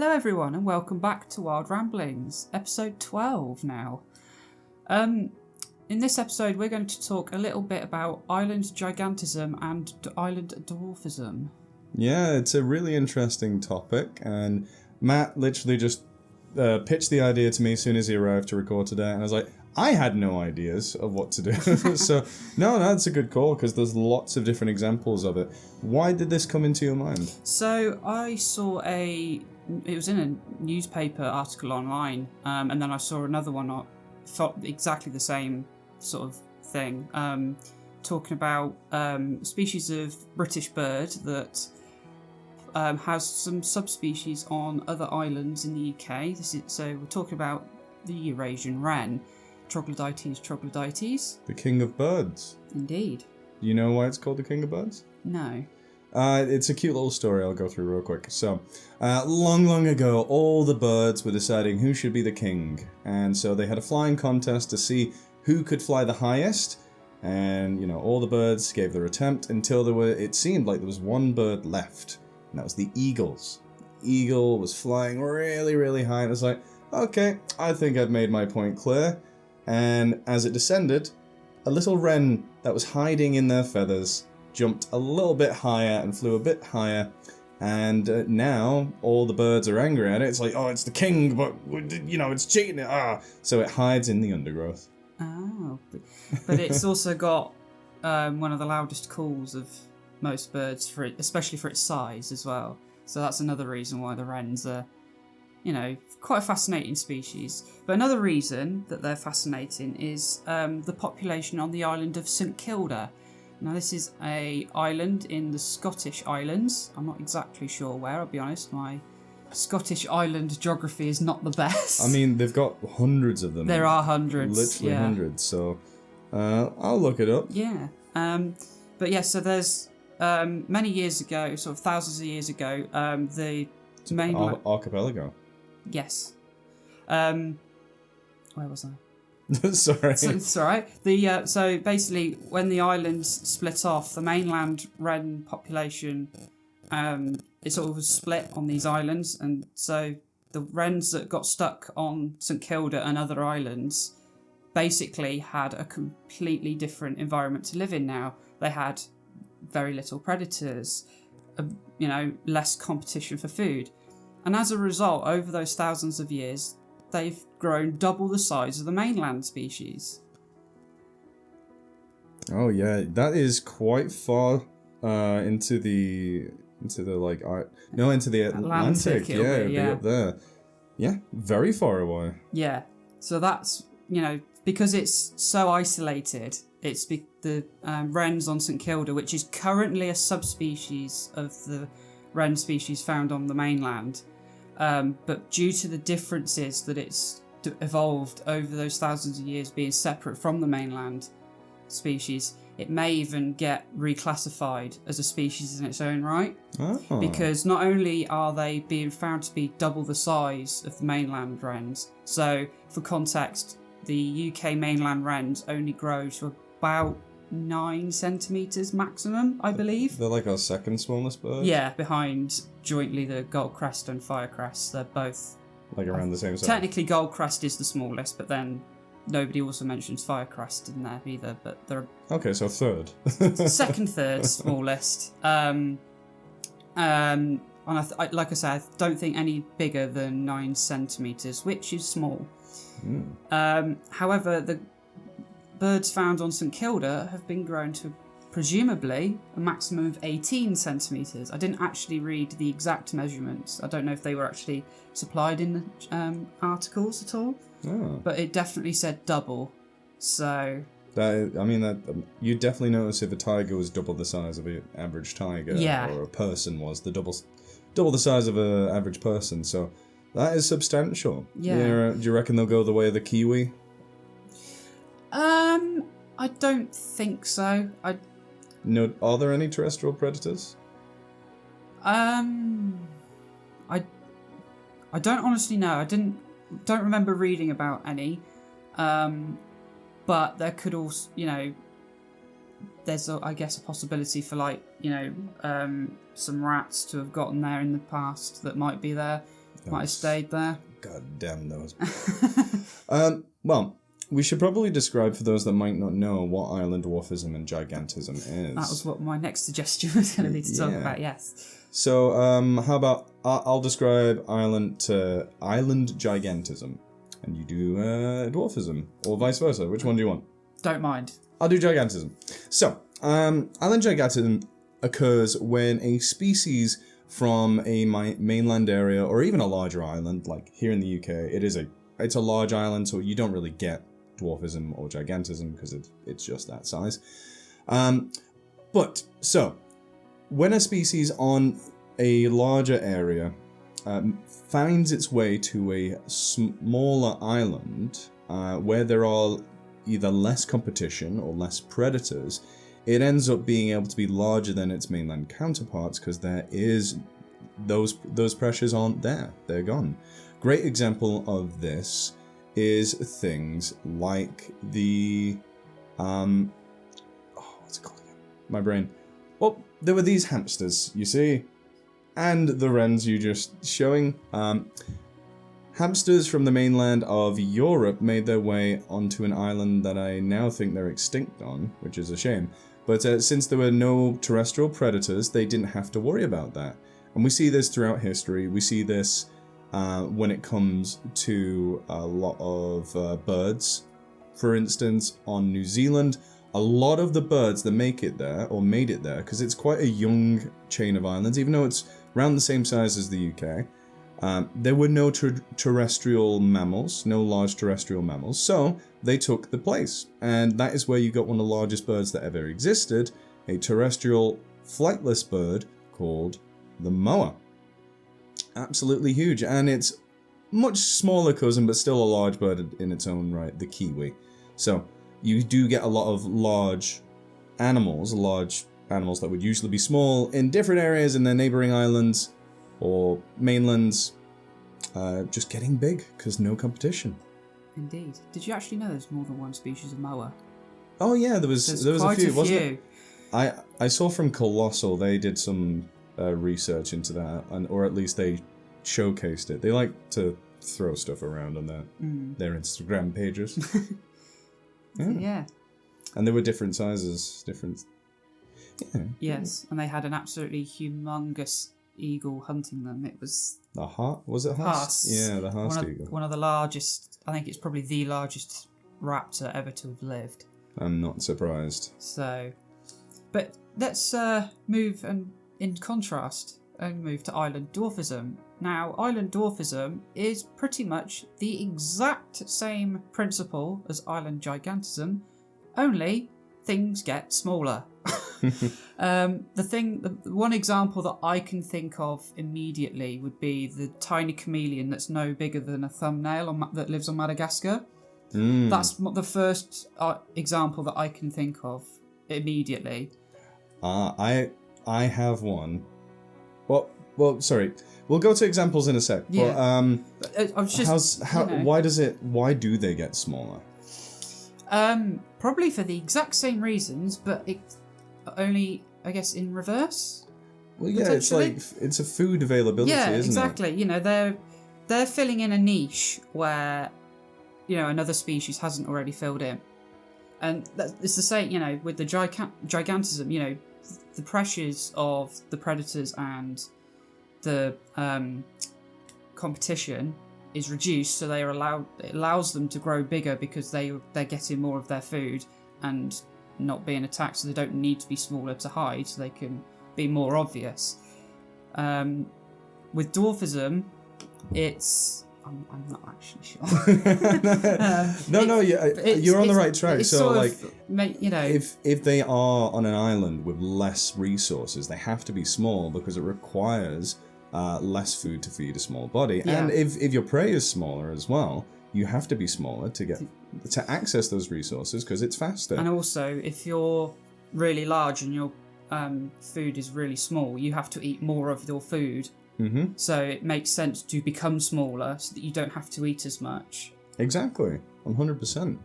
Hello everyone and welcome back to Wild Ramblings, episode 12 now. In this episode we're going to talk a little bit about island gigantism and island dwarfism. Yeah, it's a really interesting topic, and Matt literally just pitched the idea to me as soon as he arrived to record today, and I was like, I had no ideas of what to do. So, no, that's a good call, because there's lots of different examples of it. Why did this come into your mind? So, I saw it was in a newspaper article online, and then I saw another one felt exactly the same sort of thing, talking about a species of British bird that has some subspecies on other islands in the UK. So we're talking about the Eurasian wren, Troglodytes. The king of birds. Indeed. Do you know why it's called the king of birds? No. It's a cute little story I'll go through real quick. So, long ago, all the birds were deciding who should be the king. And so they had a flying contest to see who could fly the highest. And, all the birds gave their attempt until it seemed like there was one bird left. And that was the eagles. The eagle was flying really, really high. And I was like, okay, I think I've made my point clear. And as it descended, a little wren that was hiding in their feathers jumped a little bit higher and flew a bit higher, and now all the birds are angry at it. It's like, oh, it's the king, but it's cheating. So it hides in the undergrowth. Oh, but it's also got one of the loudest calls of most birds, especially for its size as well. So that's another reason why the wrens are, quite a fascinating species. But another reason that they're fascinating is the population on the island of St Kilda. Now, this is an island in the Scottish Islands. I'm not exactly sure where, I'll be honest. My Scottish island geography is not the best. I mean, they've got hundreds of them. There are hundreds. Literally hundreds. So I'll look it up. Yeah. But yeah, so there's many years ago, sort of thousands of years ago, the main... Archipelago. Yes. Where was I? Sorry. It's all right. So basically, when the islands split off, the mainland wren population, it sort of was split on these islands, and so the wrens that got stuck on St Kilda and other islands basically had a completely different environment to live in now. They had very little predators, less competition for food, and as a result, over those thousands of years, they've grown double the size of the mainland species. Oh yeah, that is quite far into the Atlantic. Yeah, it'd be up there. Yeah, very far away. Yeah, so that's because it's so isolated. It's the wrens on St Kilda, which is currently a subspecies of the wren species found on the mainland. But due to the differences that it's evolved over those thousands of years being separate from the mainland species, it may even get reclassified as a species in its own right. Oh. Because not only are they being found to be double the size of the mainland wrens, so for context, the UK mainland wrens only grow to about 9 centimetres maximum, I believe. They're like our second smallest bird? Yeah, behind jointly the goldcrest and firecrest. They're both like around the same size. Technically goldcrest is the smallest, but then nobody also mentions firecrest in there either, but they're okay, so third. Second, third smallest. And like I said, I don't think any bigger than 9 centimetres, which is small. However, the birds found on St Kilda have been grown to presumably a maximum of 18 centimetres. I didn't actually read the exact measurements. I don't know if they were actually supplied in the articles at all. Oh. But it definitely said double. So you definitely notice if a tiger was double the size of an average tiger, or a person was double the size of an average person. So that is substantial. Yeah. Do you reckon they'll go the way of the kiwi? I don't think so. No, are there any terrestrial predators? I don't honestly know. I don't remember reading about any. But there could also, there's I guess a possibility for some rats to have gotten there in the past that might be there. Might have stayed there. God damn those. Well, we should probably describe for those that might not know what island dwarfism and gigantism is. That was what my next suggestion was going to be to talk about, yes. So, how about I'll describe island gigantism, and you do dwarfism, or vice versa. Which one do you want? Don't mind. I'll do gigantism. So, island gigantism occurs when a species from a mainland area, or even a larger island, like here in the UK, it's a large island, so you don't really get dwarfism or gigantism because it's just that size. But so when a species on a larger area finds its way to a smaller island where there are either less competition or less predators, it ends up being able to be larger than its mainland counterparts because there is those pressures aren't there. They're gone. Great example of this is things like the what's it called again? My brain. Well, there were these hamsters, you see, and the wrens you just showing. Hamsters from the mainland of Europe made their way onto an island that I now think they're extinct on, which is a shame. But since there were no terrestrial predators, they didn't have to worry about that. And we see this throughout history. We see this when it comes to a lot of birds. For instance, on New Zealand, a lot of the birds that make it there, or made it there, because it's quite a young chain of islands, even though it's around the same size as the UK, there were no terrestrial mammals, no large terrestrial mammals, so they took the place. And that is where you got one of the largest birds that ever existed, a terrestrial flightless bird called the moa. Absolutely huge, and it's much smaller cousin, but still a large bird in its own right, the kiwi. So you do get a lot of large animals that would usually be small in different areas in their neighboring islands or mainlands, just getting big because no competition. Indeed. Did you actually know there's more than one species of moa? Oh yeah, there was a few, wasn't it? I saw from Colossal they did some research into that, or at least they showcased it. They like to throw stuff around on their Instagram pages. Yeah. And there were different sizes, different. Yeah. Yes, and they had an absolutely humongous eagle hunting them. It was the Hart. Was it Hart? Yeah, the Hart eagle. One of the largest. I think it's probably the largest raptor ever to have lived. I'm not surprised. So, but let's move and in contrast and move to island dwarfism. Now, island dwarfism is pretty much the exact same principle as island gigantism, only things get smaller. The one example that I can think of immediately would be the tiny chameleon that's no bigger than a thumbnail that lives on Madagascar. That's the first example that I can think of immediately. I have one. Well, sorry. We'll go to examples in a sec. Yeah. But, I was just, why do they get smaller? Probably for the exact same reasons, but it only, I guess, in reverse. Well, yeah, it's like it's a food availability, isn't it? Exactly. You know, they're filling in a niche where, you know, another species hasn't already filled in, and it's the same. You know, with the gigantism, you know, the pressures of the predators and the competition is reduced, so it allows them to grow bigger because they're getting more of their food and not being attacked, so they don't need to be smaller to hide, so they can be more obvious. With dwarfism, I'm not actually sure. You're on the right track. So, like, you know, if they are on an island with less resources, they have to be small because it requires less food to feed a small body. Yeah. And if your prey is smaller as well, you have to be smaller to access those resources because it's faster. And also, if you're really large and your food is really small, you have to eat more of your food. Mm-hmm. So it makes sense to become smaller so that you don't have to eat as much. Exactly, 100%.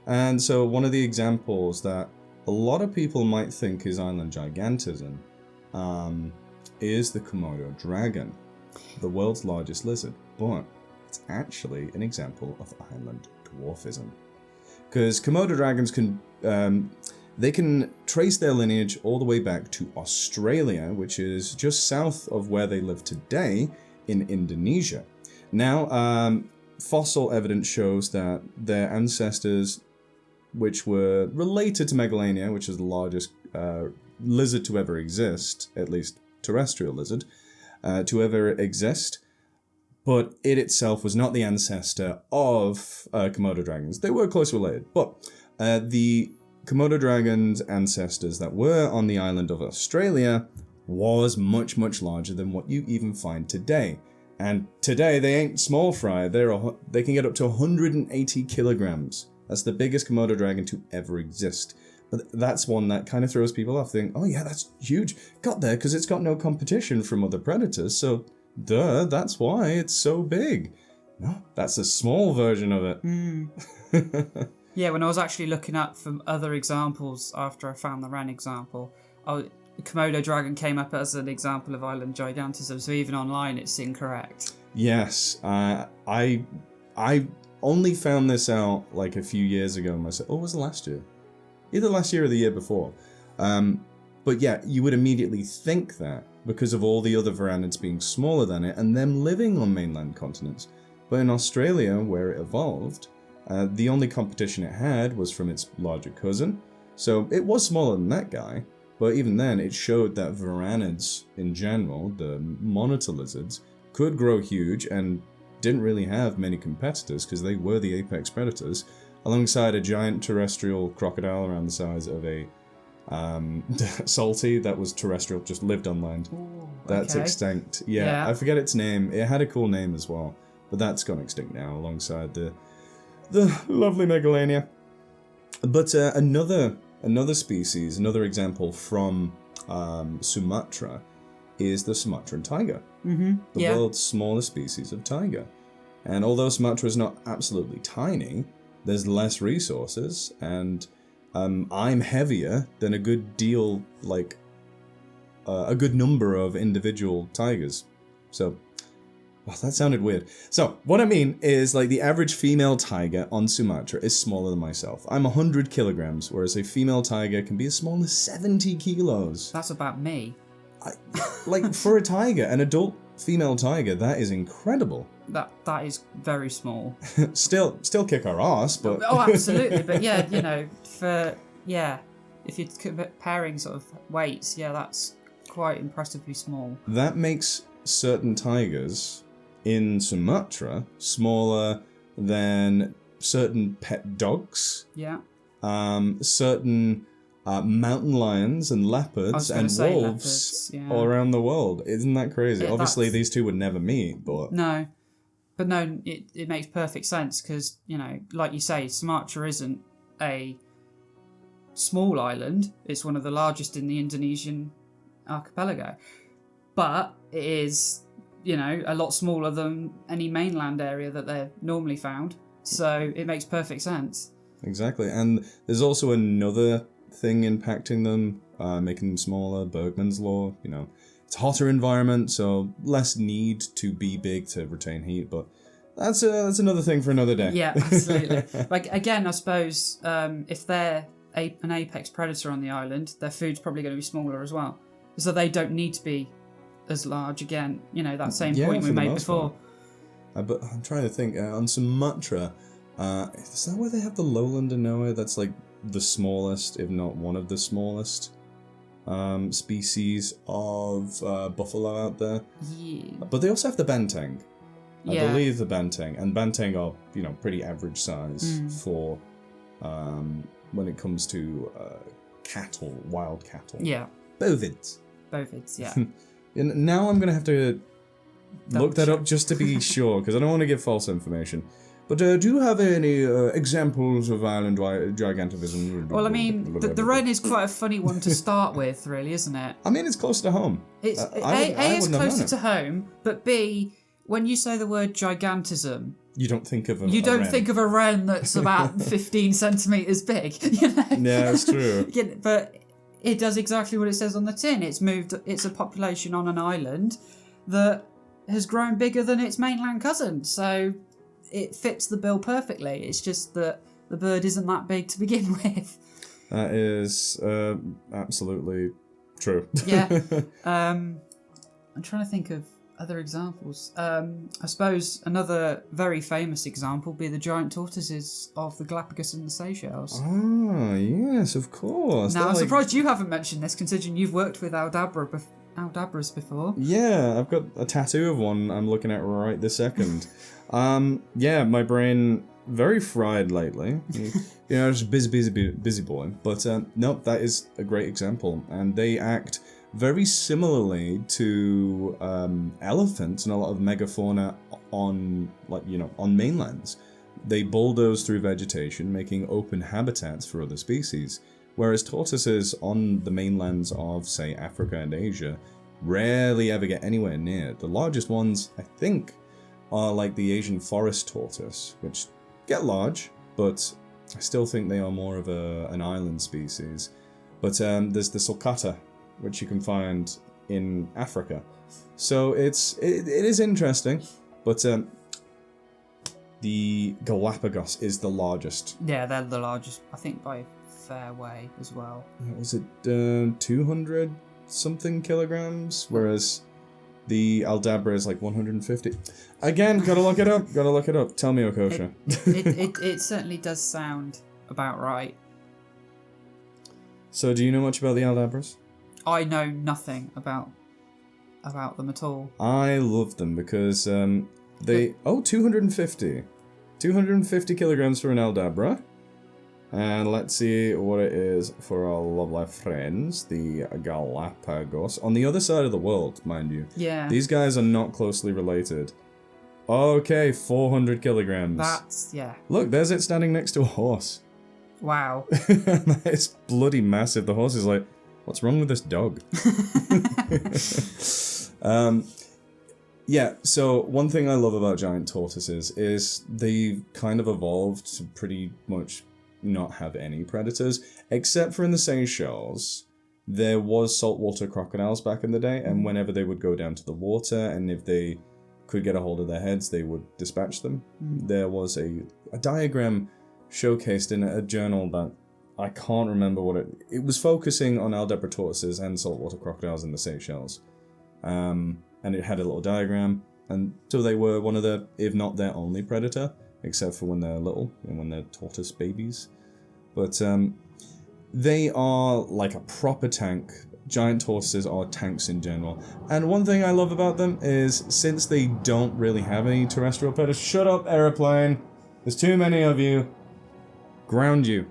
And so one of the examples that a lot of people might think is island gigantism is the Komodo dragon. the world's largest lizard, but it's actually an example of island dwarfism. Because Komodo dragons they can trace their lineage all the way back to Australia, which is just south of where they live today in Indonesia. Now, fossil evidence shows that their ancestors, which were related to Megalania, which is the largest lizard to ever exist, at least terrestrial lizard, to ever exist, but it itself was not the ancestor of Komodo dragons. They were closely related, but the Komodo dragons' ancestors that were on the island of Australia was much, much larger than what you even find today. And today, they ain't small fry. They can get up to 180 kilograms. That's the biggest Komodo dragon to ever exist. But that's one that kind of throws people off. Think, oh yeah, that's huge. Got there because it's got no competition from other predators. So, duh, that's why it's so big. No, that's a small version of it. Yeah, when I was actually looking up from other examples after I found the wren example, Komodo dragon came up as an example of island gigantism, so even online it's incorrect. Yes, I only found this out like a few years ago myself. Oh, was it last year? Either last year or the year before. But yeah, you would immediately think that because of all the other varanids being smaller than it and them living on mainland continents. But in Australia, where it evolved, the only competition it had was from its larger cousin. So it was smaller than that guy. But even then, it showed that varanids in general, the monitor lizards, could grow huge and didn't really have many competitors because they were the apex predators, alongside a giant terrestrial crocodile around the size of a salty that was terrestrial, just lived on land. Ooh, that's okay. extinct. Yeah, I forget its name. It had a cool name as well, but that's gone extinct now alongside the lovely Megalania. But another species, another example from Sumatra is the Sumatran tiger. Mm-hmm. The world's smallest species of tiger. And although Sumatra is not absolutely tiny, there's less resources, and I'm heavier than a good deal, like a good number of individual tigers. So, well, that sounded weird. So, what I mean is, like, the average female tiger on Sumatra is smaller than myself. I'm 100 kilograms, whereas a female tiger can be as small as 70 kilos. That's about me. Like, for a tiger, an adult female tiger, that is incredible. That is very small. Still kick our ass, but... Oh, absolutely. But yeah, you know, if you're comparing sort of weights, yeah, that's quite impressively small. That makes certain tigers in Sumatra smaller than certain pet dogs. Yeah. Certain mountain lions and leopards and wolves all around the world. Isn't that crazy? Obviously, these two would never meet, but... No. But no, it makes perfect sense because, you know, like you say, Sumatra isn't a small island. It's one of the largest in the Indonesian archipelago. But it is, you know, a lot smaller than any mainland area that they're normally found. So it makes perfect sense. Exactly. And there's also another thing impacting them, making them smaller, Bergman's law, you know. It's a hotter environment, so less need to be big to retain heat, but that's another thing for another day. Yeah, absolutely. Like, again, I suppose if they're an apex predator on the island, their food's probably going to be smaller as well. So they don't need to be as large again. You know, that same point we made before. But I'm trying to think, on Sumatra, is that where they have the lowland anoa? That's like the smallest, if not one of the smallest species of buffalo out there. Yeah. But they also have the banteng. I believe the banteng. And banteng are, you know, pretty average size for when it comes to cattle, wild cattle. Yeah. Bovids, yeah. And now I'm going to have to look that up just to be sure, because I don't want to give false information. But do you have any examples of island gigantism? Well, I mean, the wren is quite a funny one to start with, really, isn't it? I mean, it's close to home. It's it's closer to home, but B, when you say the word gigantism, you don't think of a think of a wren that's about 15 centimetres big. You know? Yeah, it's true. But it does exactly what it says on the tin. It's a population on an island that has grown bigger than its mainland cousin, so it fits the bill perfectly. It's just that the bird isn't that big to begin with. That is absolutely true. Yeah. I'm trying to think of other examples. I suppose another very famous example would be the giant tortoises of the Galapagos and the Seychelles. Ah, yes, of course. Now, They're I'm surprised you haven't mentioned this, considering you've worked with Aldabras before. Yeah, I've got a tattoo of one I'm looking at right this second. Yeah, my brain very fried lately. Just busy boy. But no, that is a great example, and they act very similarly to elephants and a lot of megafauna on mainlands. They bulldoze through vegetation, making open habitats for other species, whereas tortoises on the mainlands of, say, Africa and Asia rarely ever get anywhere near. The largest ones, I think, are like the Asian forest tortoise, which get large, but I still think they are more of an island species. But there's the sulcata, which you can find in Africa. So it is interesting, but the Galapagos is the largest. Yeah, they're the largest, I think, by a fair way as well. Was it 200 something kilograms, whereas the Aldabra is like 150. Again, gotta look it up. Tell me, Okosha. It certainly does sound about right. So, do you know much about the Aldabras? I know nothing about them at all. I love them because they... Oh, 250. 250 kilograms for an Aldabra. And let's see what it is for our lovely friends, the Galapagos. On the other side of the world, mind you. Yeah. These guys are not closely related. Okay, 400 kilograms. That's, yeah. Look, there's it standing next to a horse. Wow. That is bloody massive. The horse is like, what's wrong with this dog? Yeah, so one thing I love about giant tortoises is they've kind of evolved to pretty much not have any predators, except for in the Seychelles. There was saltwater crocodiles back in the day, and whenever they would go down to the water, and if they could get a hold of their heads, they would dispatch them. There was a diagram showcased in a journal that I can't remember what it was focusing on Aldabra tortoises and saltwater crocodiles in the Seychelles. And it had a little diagram, and so they were one of the, if not their only predator, except for when they're little and when they're tortoise babies. But they are like a proper tank. Giant tortoises are tanks in general. And one thing I love about them is, since they don't really have any terrestrial predators... Shut up, airplane! There's too many of you. Ground you.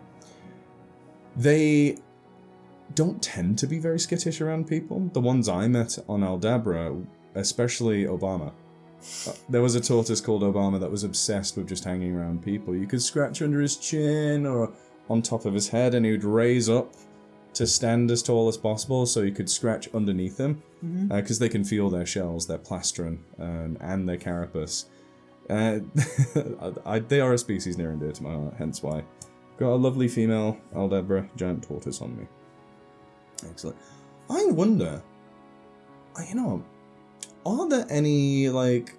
They don't tend to be very skittish around people. The ones I met on Aldabra, especially Obama. There was a tortoise called Obama that was obsessed with just hanging around people. You could scratch under his chin or on top of his head, and he would raise up to stand as tall as possible so you could scratch underneath them, because they can feel their shells, their plastron, and their carapace. They are a species near and dear to my heart, hence why I've got a lovely female Aldabra giant tortoise on me. Excellent. I wonder, are there any, like,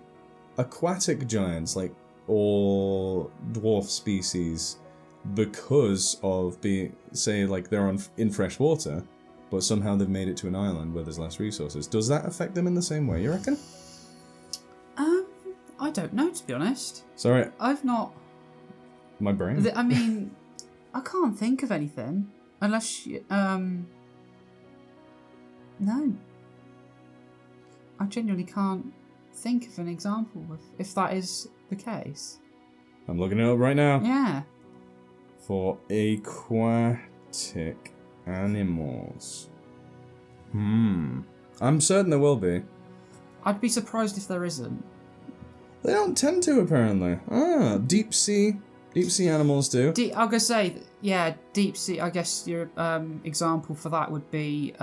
aquatic giants, like, or dwarf species, because of being, say, like, they're in fresh water, but somehow they've made it to an island where there's less resources? Does that affect them in the same way, you reckon? I don't know, to be honest. Sorry. I've not... My brain? I mean, I can't think of anything, unless you, no. I genuinely can't think of an example if that is the case. I'm looking it up right now. Yeah. For aquatic animals. I'm certain there will be. I'd be surprised if there isn't. They don't tend to, apparently. Deep sea animals do. I'm gonna say, yeah, deep sea. I guess your example for that would be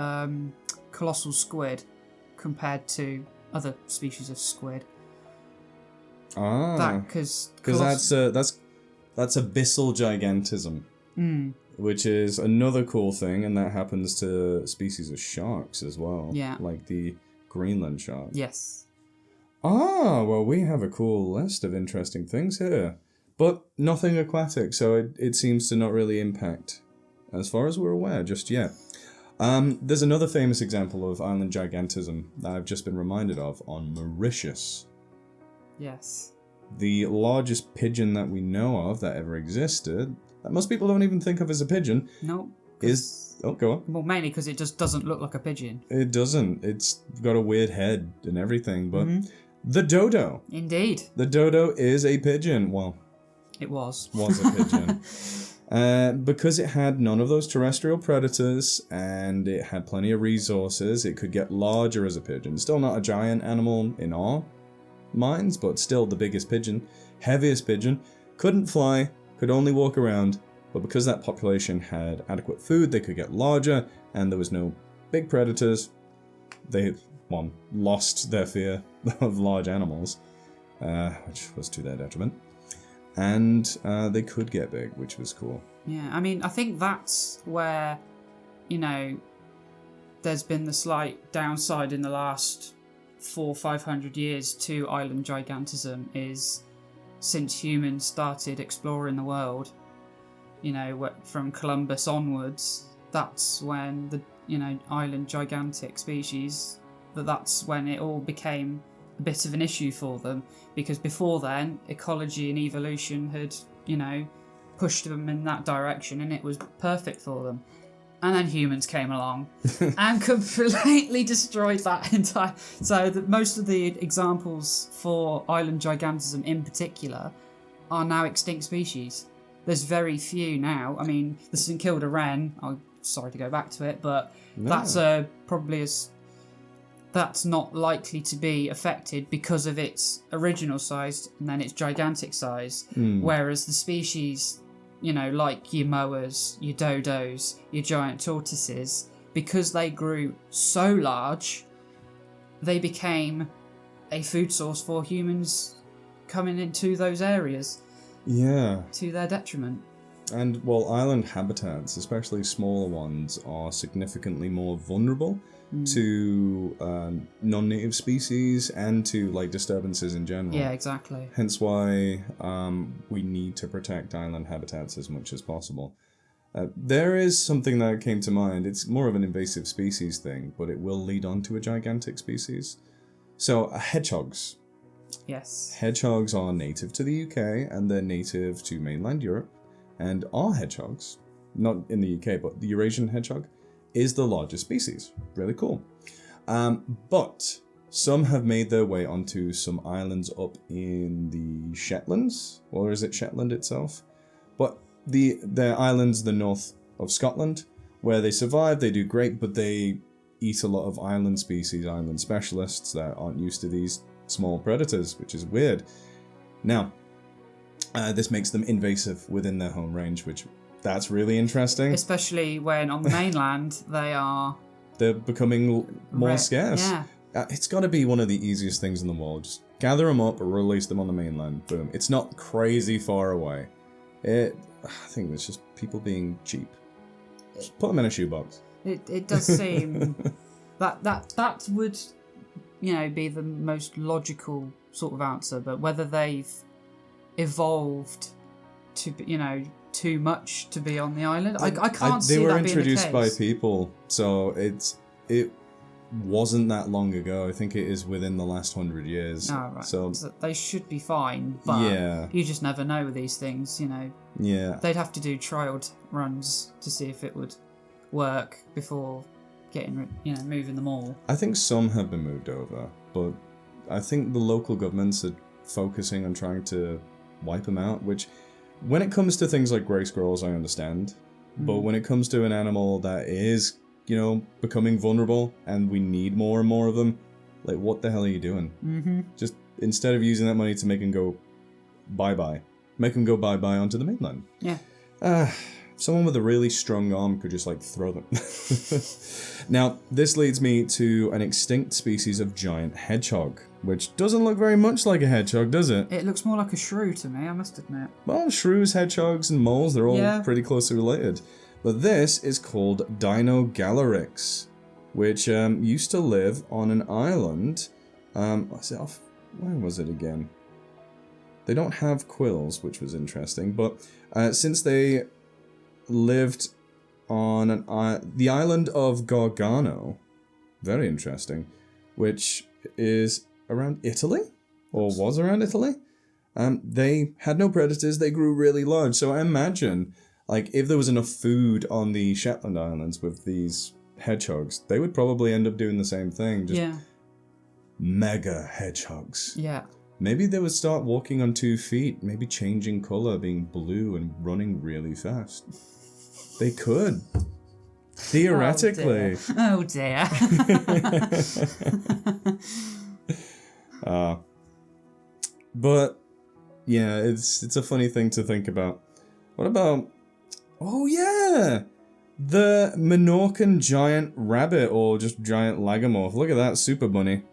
colossal squid compared to other species of squid. Because that's abyssal gigantism, which is another cool thing, and that happens to species of sharks as well. Yeah, like the Greenland shark. Yes. Ah, well, we have a cool list of interesting things here. But nothing aquatic, so it seems to not really impact, as far as we're aware, just yet. There's another famous example of island gigantism that I've just been reminded of on Mauritius. Yes. The largest pigeon that we know of that ever existed, that most people don't even think of as a pigeon, No. is... Oh, go on. Well, mainly because it just doesn't look like a pigeon. It doesn't. It's got a weird head and everything, but... The dodo. Indeed. The dodo is a pigeon. Well... It was. Was a pigeon. Because it had none of those terrestrial predators and it had plenty of resources, it could get larger as a pigeon. Still not a giant animal in our minds, but still the biggest pigeon, heaviest pigeon, couldn't fly, could only walk around, but because that population had adequate food, they could get larger and there was no big predators. They, lost their fear of large animals, which was to their detriment. And they could get big, which was cool. Yeah, I mean, I think that's where, there's been the slight downside in the last 400-500 years to island gigantism is since humans started exploring the world, from Columbus onwards, that's when the, island gigantic species, that's when it all became a bit of an issue for them, because before then ecology and evolution had pushed them in that direction and it was perfect for them, and then humans came along and completely destroyed that entire, so that most of the examples for island gigantism in particular are now extinct species. There's very few now. I mean, the St Kilda wren, I'm sorry to go back to it, but that's probably that's not likely to be affected because of its original size and then its gigantic size. Whereas the species, like your moas, your dodos, your giant tortoises, because they grew so large, they became a food source for humans coming into those areas. Yeah. To their detriment. And, island habitats, especially smaller ones, are significantly more vulnerable to non-native species and to disturbances in general. Yeah, exactly. Hence why we need to protect island habitats as much as possible. There is something that came to mind. It's more of an invasive species thing, but it will lead on to a gigantic species. So, hedgehogs. Yes. Hedgehogs are native to the UK and they're native to mainland Europe. And our hedgehogs, not in the UK, but the Eurasian hedgehog, is the largest species. Really cool. But some have made their way onto some islands up in the Shetlands, or is it Shetland itself? But they're islands the north of Scotland, where they survive, they do great, but they eat a lot of island species, island specialists that aren't used to these small predators, which is weird. Now, this makes them invasive within their home range, which that's really interesting. Especially when on the mainland they're becoming more scarce. Yeah. It's got to be one of the easiest things in the world. Just gather them up, release them on the mainland. Boom. It's not crazy far away. I think it's just people being cheap. Just put them in a shoebox. It does seem that would be the most logical sort of answer, but whether they've evolved to too much to be on the island, I can't see that being the case. They were introduced by people, so it wasn't that long ago. I think it is within the last 100 years. Oh, right. So they should be fine, but you just never know with these things, Yeah. They'd have to do trialed runs to see if it would work before moving them all. I think some have been moved over, but I think the local governments are focusing on trying to wipe them out, which when it comes to things like grey squirrels, I understand. But when it comes to an animal that is, becoming vulnerable and we need more and more of them, what the hell are you doing? Mm-hmm. Just instead of using that money to make them go bye-bye, make them go bye-bye onto the mainland. Yeah. Someone with a really strong arm could just throw them. Now, this leads me to an extinct species of giant hedgehog, which doesn't look very much like a hedgehog, does it? It looks more like a shrew to me, I must admit. Well, shrews, hedgehogs, and moles, they're all pretty closely related. But this is called Dinogalarix, which used to live on an island. Is it off Where was it again? They don't have quills, which was interesting, but since they lived on the island of Gargano, very interesting, which is around Italy, or was around Italy. They had no predators, they grew really large, so I imagine, like, if there was enough food on the Shetland Islands with these hedgehogs, they would probably end up doing the same thing, just mega hedgehogs. Yeah. Maybe they would start walking on 2 feet, maybe changing colour, being blue and running really fast. They could. Theoretically. Oh dear. But yeah, it's a funny thing to think about. What about... Oh yeah! The Minorcan giant rabbit, or just giant lagomorph. Look at that super bunny.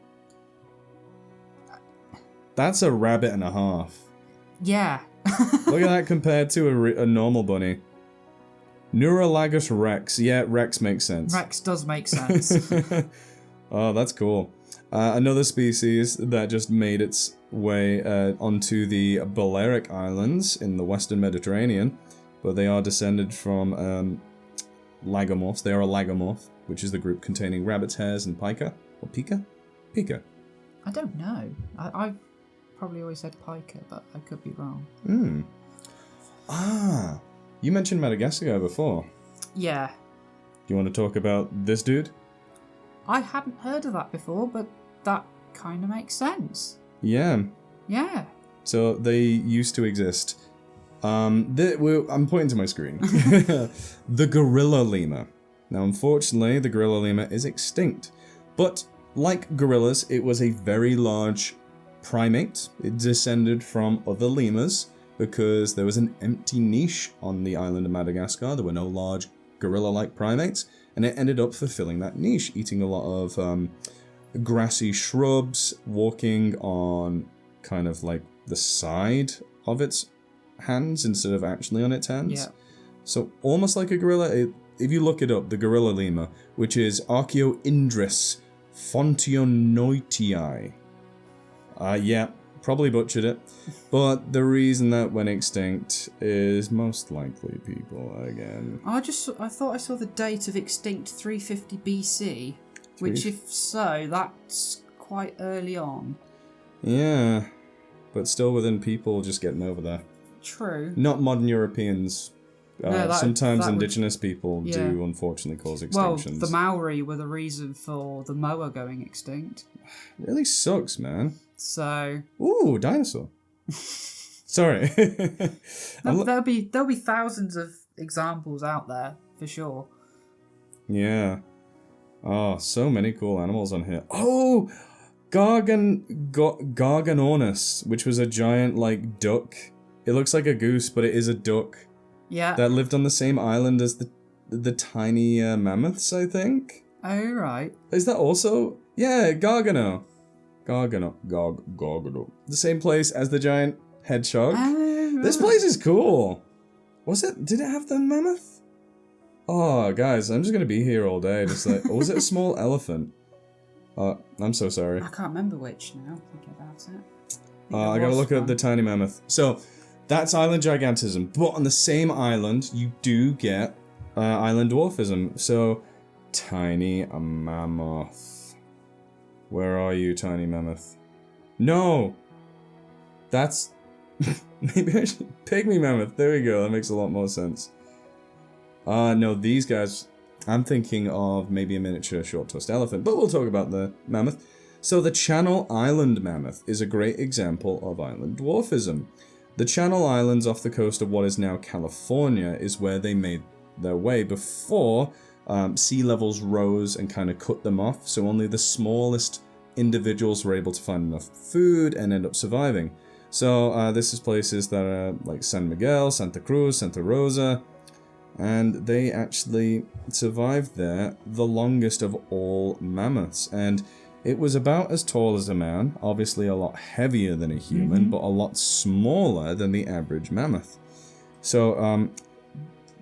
That's a rabbit and a half. Yeah. Look at that compared to a normal bunny. Neuralagus rex. Yeah, rex makes sense. Rex does make sense. Oh, that's cool. Another species that just made its way onto the Balearic Islands in the Western Mediterranean, but they are descended from lagomorphs. They are a lagomorph, which is the group containing rabbits, hares, and pika. Or pika? Pika. I don't know. I probably always said piker, but I could be wrong. Ah, you mentioned Madagascar before. Yeah. Do you want to talk about this dude? I hadn't heard of that before, but that kind of makes sense. Yeah. Yeah. So they used to exist. I'm pointing to my screen. The gorilla lemur. Now, unfortunately, the gorilla lemur is extinct. But, like gorillas, it was a very large primate. It descended from other lemurs because there was an empty niche on the island of Madagascar. There were no large gorilla-like primates, and it ended up fulfilling that niche, eating a lot of grassy shrubs, walking on kind of like the side of its hands instead of actually on its hands. Yeah. So almost like a gorilla. If you look it up, the gorilla lemur, which is Archaeoindris fontionoitii. Yeah, probably butchered it. But the reason that went extinct is most likely people again. I thought I saw the date of extinct 350 BC, which if so, that's quite early on. Yeah, but still within people just getting over there. True. Not modern Europeans. Sometimes that indigenous people do unfortunately cause extinctions. Well, the Maori were the reason for the moa going extinct. Really sucks, man. So. Ooh, dinosaur. Sorry. There'll be thousands of examples out there for sure. Yeah. Oh, so many cool animals on here. Oh, Garganornis, which was a giant like duck. It looks like a goose, but it is a duck. Yeah. That lived on the same island as the tiny mammoths, I think. Oh, right. Is that also? Yeah, Gargano. Gargano. The same place as the giant hedgehog. Oh, right. This place is cool. Was it? Did it have the mammoth? Oh, guys, I'm just gonna be here all day. Just like, or was it a small elephant? I'm so sorry. I can't remember which now. Thinking about it. I gotta look at the tiny mammoth. So, that's island gigantism. But on the same island, you do get island dwarfism. So, tiny mammoth. Where are you, tiny mammoth? No! That's... Maybe I should... Pygmy mammoth. There we go. That makes a lot more sense. No, these guys... I'm thinking of maybe a miniature short-tusked elephant. But we'll talk about the mammoth. So the Channel Island mammoth is a great example of island dwarfism. The Channel Islands off the coast of what is now California is where they made their way before sea levels rose and kind of cut them off, so only the smallest individuals were able to find enough food and end up surviving. So this is places that are like San Miguel, Santa Cruz, Santa Rosa, and they actually survived there the longest of all mammoths. And it was about as tall as a man, obviously a lot heavier than a human, but a lot smaller than the average mammoth. So,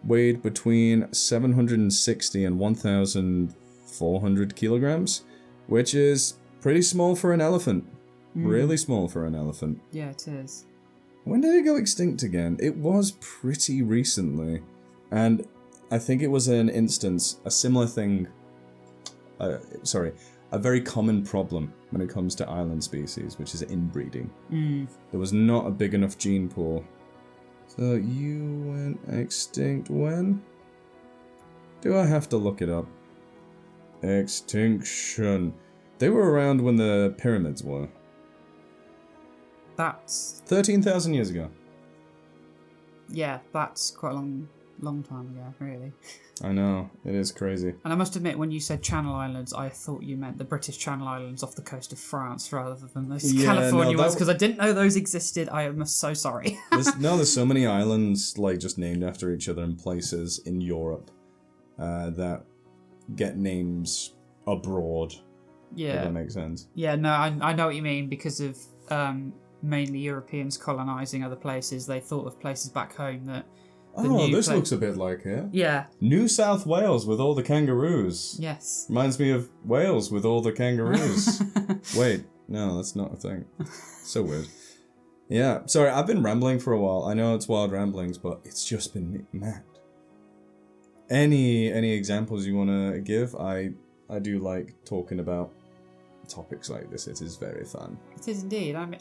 weighed between 760 and 1,400 kilograms, which is pretty small for an elephant. Really small for an elephant. Yeah, it is. When did it go extinct again? It was pretty recently. And I think it was an instance, a similar thing... a very common problem when it comes to island species, which is inbreeding. There was not a big enough gene pool. So you went extinct when? Do I have to look it up? Extinction. They were around when the pyramids were. That's... 13,000 years ago. Yeah, that's quite a long time ago, really. I know, it is crazy. And I must admit, when you said Channel Islands, I thought you meant the British Channel Islands off the coast of France rather than those California ones, because I didn't know those existed. I am so sorry. There's so many islands like just named after each other in places in Europe that get names abroad. Yeah. If that makes sense. Yeah, no, I know what you mean, because of mainly Europeans colonising other places. They thought of places back home that... looks a bit like it. Yeah. New South Wales with all the kangaroos. Yes. Reminds me of Wales with all the kangaroos. Wait, no, that's not a thing. So weird. Yeah, sorry, I've been rambling for a while. I know it's wild ramblings, but it's just been mad. Any examples you want to give? I do like talking about topics like this. It is very fun. It is indeed. I mean,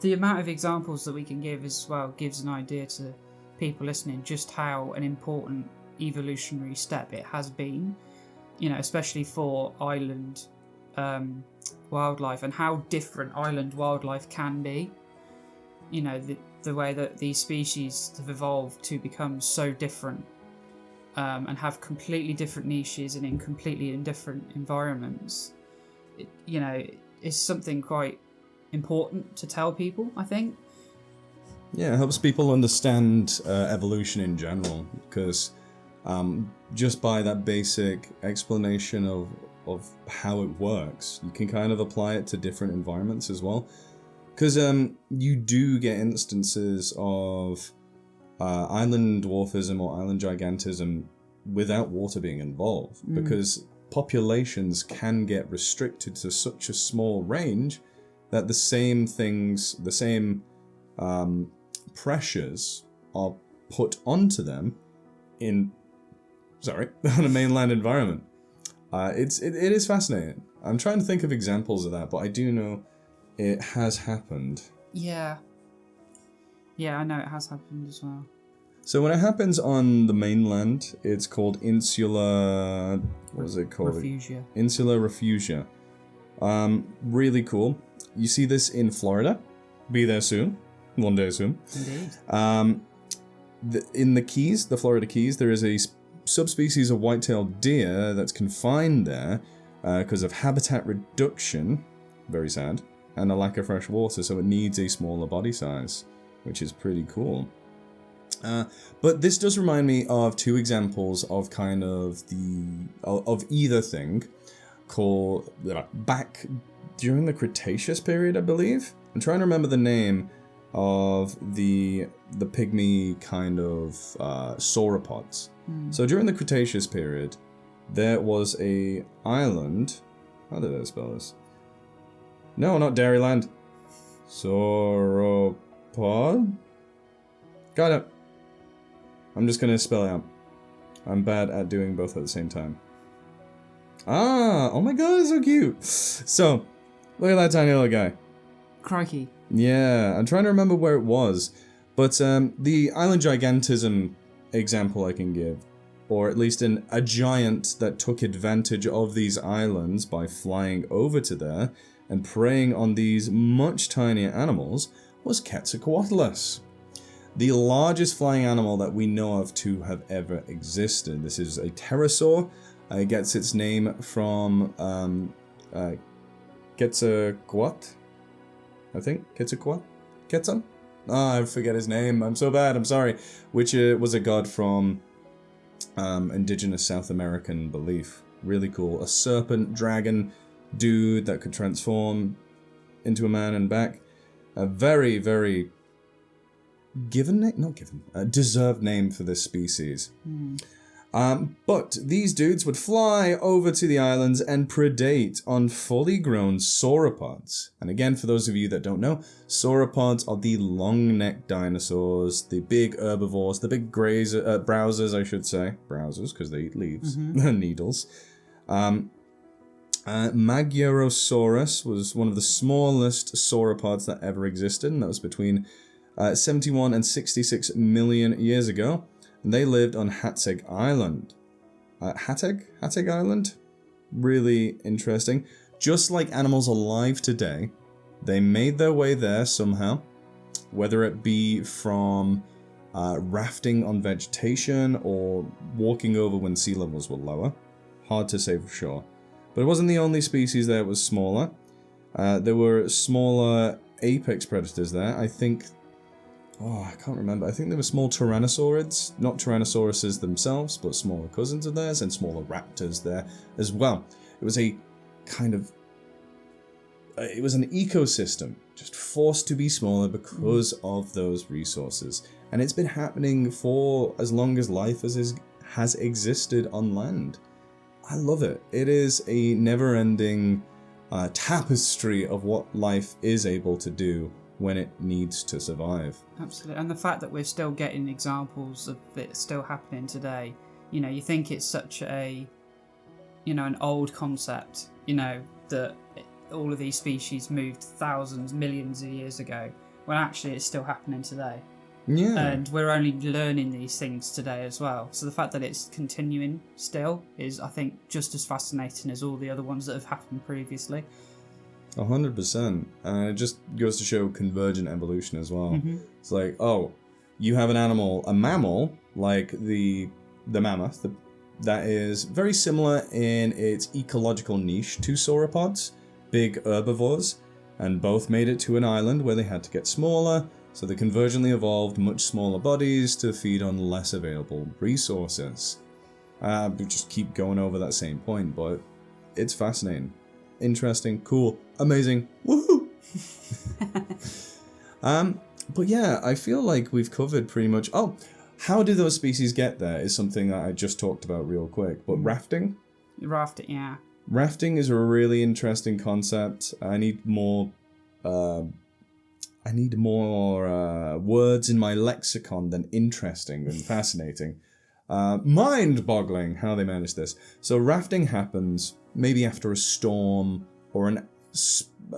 the amount of examples that we can give as well gives an idea to people listening just how an important evolutionary step it has been, especially for island wildlife, and how different island wildlife can be. The way that these species have evolved to become so different and have completely different niches and in completely different environments. Is something quite important to tell people, I think. Yeah, it helps people understand evolution in general, because just by that basic explanation of how it works, you can kind of apply it to different environments as well. Because you do get instances of island dwarfism or island gigantism without water being involved, because populations can get restricted to such a small range that the same pressures are put onto them on a mainland environment. It is fascinating. I'm trying to think of examples of that, but I do know it has happened. Yeah, I know it has happened as well. So when it happens on the mainland, it's called insular... What was it called? Refugia. Insular refugia. Really cool. You see this in Florida. Be there soon. One day soon. Indeed. In the Keys, the Florida Keys, there is a subspecies of white-tailed deer that's confined there because of habitat reduction, very sad, and a lack of fresh water, so it needs a smaller body size, which is pretty cool. But this does remind me of two examples of kind of of either thing called back during the Cretaceous period, I believe. I'm trying to remember the name of the pygmy kind of sauropods. So during the Cretaceous period, there was a island. How did I spell this? No, not Dairyland. Sauropod? Got it. I'm just gonna spell it out. I'm bad at doing both at the same time. Oh my god, it's so cute. So, look at that tiny little guy. Crikey. Yeah, I'm trying to remember where it was. But the island gigantism example I can give, or at least a giant that took advantage of these islands by flying over to there and preying on these much tinier animals, was Quetzalcoatlus. The largest flying animal that we know of to have ever existed. This is a pterosaur. It gets its name from Quetzalcoatl, I think. Quetzal? I forget his name. I'm so bad. I'm sorry. Which was a god from indigenous South American belief. Really cool. A serpent dragon dude that could transform into a man and back. A very, very deserved name for this species. But these dudes would fly over to the islands and predate on fully grown sauropods. And again, for those of you that don't know, sauropods are the long-necked dinosaurs, the big herbivores, the big browsers, I should say. Browsers, because they eat leaves, needles. Magyarosaurus was one of the smallest sauropods that ever existed, and that was between 71 and 66 million years ago. And they lived on Hatzeg Island. Hatzeg Island? Really interesting. Just like animals alive today, they made their way there somehow, whether it be from rafting on vegetation or walking over when sea levels were lower. Hard to say for sure. But it wasn't the only species there that was smaller. There were smaller apex predators there. I think... I can't remember. I think there were small tyrannosaurids. Not tyrannosauruses themselves, but smaller cousins of theirs, and smaller raptors there as well. It was a kind of... it was an ecosystem, just forced to be smaller because of those resources. And it's been happening for as long as life has existed on land. I love it. It is a never-ending tapestry of what life is able to do when it needs to survive. Absolutely. And the fact that we're still getting examples of it still happening today, you think it's such a, an old concept, that all of these species moved thousands, millions of years ago, when actually it's still happening today. Yeah. And we're only learning these things today as well. So the fact that it's continuing still is, I think, just as fascinating as all the other ones that have happened previously. 100%. And it just goes to show convergent evolution as well. Mm-hmm. It's like, you have a mammal, like the mammoth, that is very similar in its ecological niche to sauropods, big herbivores, and both made it to an island where they had to get smaller, so they convergently evolved much smaller bodies to feed on less available resources. We just keep going over that same point, but it's fascinating. Interesting, cool, amazing, woohoo! But yeah, I feel like we've covered pretty much... how do those species get there is something that I just talked about real quick, but rafting? Rafting, yeah. Rafting is a really interesting concept. I need more words in my lexicon than interesting and fascinating. Mind-boggling how they manage this. So rafting happens maybe after a storm or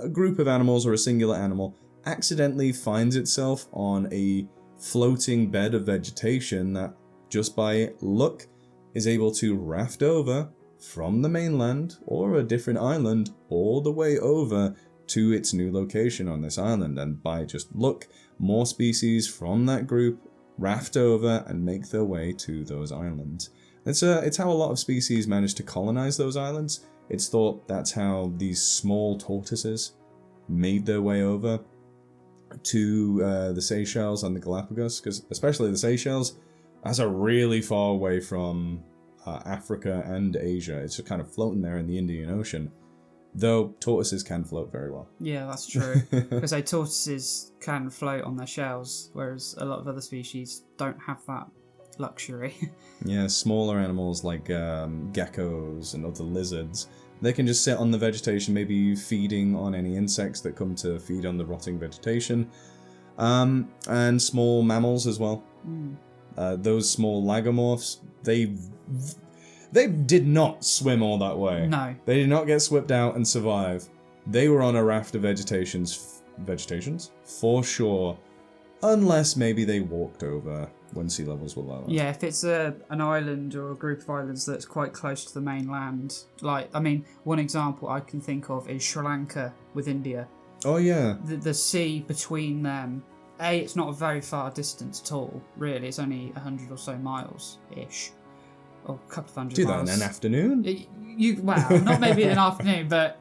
a group of animals or a singular animal accidentally finds itself on a floating bed of vegetation that just by luck is able to raft over from the mainland or a different island all the way over to its new location on this island. And by just luck, more species from that group raft over and make their way to those islands. It's how a lot of species manage to colonize those islands. It's thought that's how these small tortoises made their way over to the Seychelles and the Galapagos, because especially the Seychelles, that's a really far away from Africa and Asia. It's just kind of floating there in the Indian Ocean, though tortoises can float very well. Yeah, that's true. Because tortoises can float on their shells, whereas a lot of other species don't have that luxury. Yeah, smaller animals like geckos and other lizards, they can just sit on the vegetation, maybe feeding on any insects that come to feed on the rotting vegetation. And small mammals as well. Those small lagomorphs, they did not swim all that way. No. They did not get swept out and survive. They were on a raft of vegetations for sure, unless maybe they walked over when sea levels were lower. Yeah, if it's an island or a group of islands that's quite close to the mainland, one example I can think of is Sri Lanka with India. Oh yeah. The sea between them, it's not a very far distance at all, really. It's only 100 or so miles-ish. Or a couple of hundred Do miles. that in an afternoon? Not maybe in an afternoon, but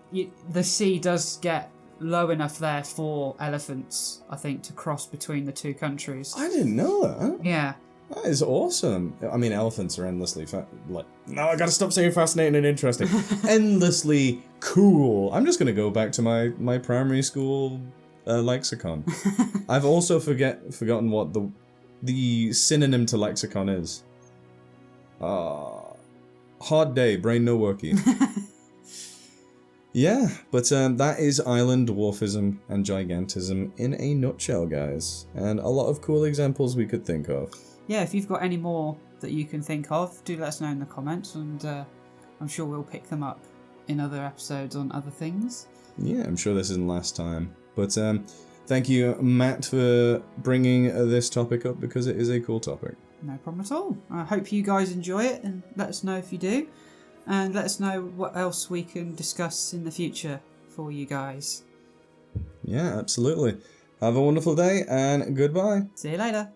the sea does get low enough there for elephants, I think, to cross between the two countries. I didn't know that. Yeah. That is awesome. I mean, elephants are endlessly no, I gotta stop saying fascinating and interesting. Endlessly cool. I'm just gonna go back to my primary school lexicon. I've also forgotten what the synonym to lexicon is. Hard day, brain no worky. Yeah, but that is Island Dwarfism and Gigantism in a nutshell, guys. And a lot of cool examples we could think of. Yeah, if you've got any more that you can think of, do let us know in the comments, and I'm sure we'll pick them up in other episodes on other things. Yeah, I'm sure this isn't last time. But thank you, Matt, for bringing this topic up, because it is a cool topic. No problem at all. I hope you guys enjoy it, and let us know if you do. And let us know what else we can discuss in the future for you guys. Yeah, absolutely. Have a wonderful day, and goodbye. See you later.